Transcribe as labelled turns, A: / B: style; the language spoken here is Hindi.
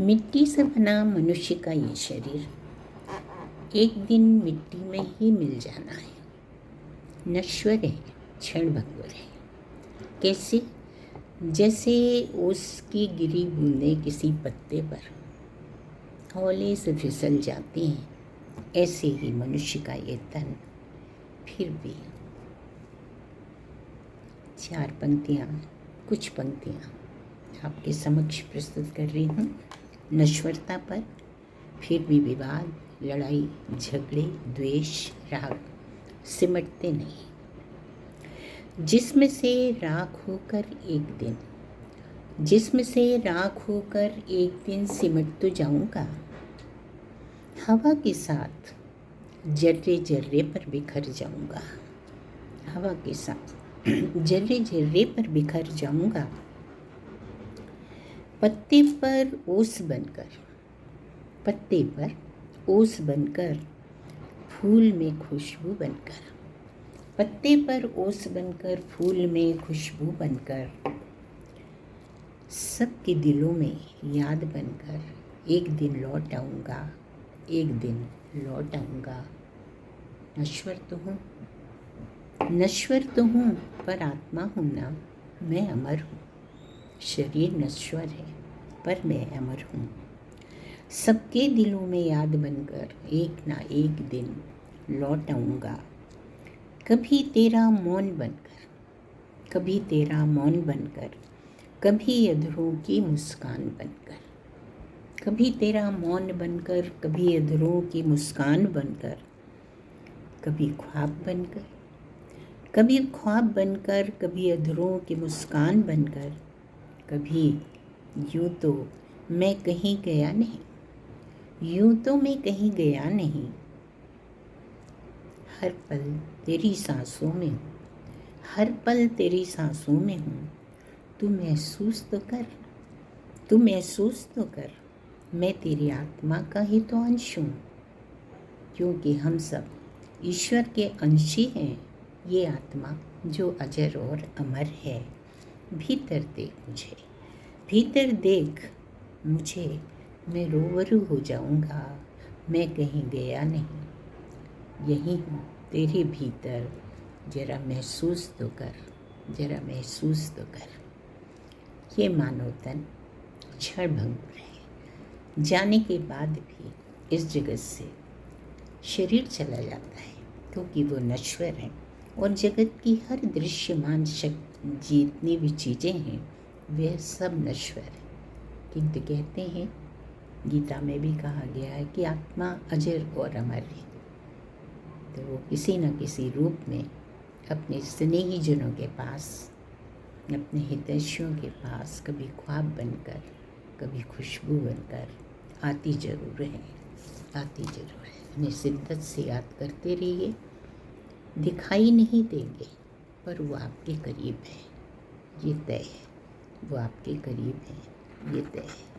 A: मिट्टी से बना मनुष्य का ये शरीर एक दिन मिट्टी में ही मिल जाना है। नश्वर है, क्षणभंगुर है। कैसे? जैसे उसकी गिरी बूंदें किसी पत्ते पर हौले से फिसल जाती हैं, ऐसे ही मनुष्य का ये तन फिर भी। कुछ पंक्तियाँ आपके समक्ष प्रस्तुत कर रही हूँ। नश्वरता पर फिर भी विवाद, लड़ाई, झगड़े, द्वेष, राग सिमटते नहीं। जिसमें से राख होकर एक दिन सिमट तो जाऊंगा। हवा के साथ जर्रे जर्रे पर बिखर जाऊंगा। हवा के साथ जर्रे जर्रे पर बिखर जाऊंगा। पत्ते पर ओस बनकर फूल में खुशबू बनकर। पत्ते पर ओस बनकर फूल में खुशबू बनकर, सबके दिलों में याद बनकर एक दिन लौट आऊँगा। नश्वर तो हूँ पर आत्मा हूँ ना, मैं अमर हूँ। शरीर नश्वर है पर मैं अमर हूँ। सबके दिलों में याद बनकर एक ना एक दिन लौट आऊँगा। कभी तेरा मौन बनकर, कभी अधरों की मुस्कान बनकर। कभी तेरा मौन बनकर, कभी अधरों की मुस्कान बनकर। कभी ख्वाब बनकर, कभी अधरों की मुस्कान बनकर। कभी यूं तो मैं कहीं गया नहीं। हर पल तेरी सांसों में हूँ। तू महसूस तो कर, मैं तेरी आत्मा का ही तो अंश हूँ। क्योंकि हम सब ईश्वर के अंश ही हैं। ये आत्मा जो अजर और अमर है। भीतर देख मुझे, मैं रूबरू हो जाऊंगा। मैं कहीं गया नहीं, यही हूँ तेरे भीतर। जरा महसूस तो कर। ये मानव तन क्षणभंगुर है। जाने के बाद भी इस जगत से शरीर चला जाता है, क्योंकि वो नश्वर है। और जगत की हर दृश्यमान शक्ति, जितनी भी चीज़ें हैं, वे सब नश्वर है। किंतु कहते हैं, गीता में भी कहा गया है कि आत्मा अजर और अमर है। तो वो किसी न किसी रूप में अपने स्नेही जनों के पास, अपने हितैषियों के पास कभी ख्वाब बनकर, कभी खुशबू बनकर आती जरूर है। उन्हें शिद्दत से याद करते रहिए। दिखाई नहीं देंगे पर वो आपके करीब है, ये तय है। वो आपके करीब है, ये तय है।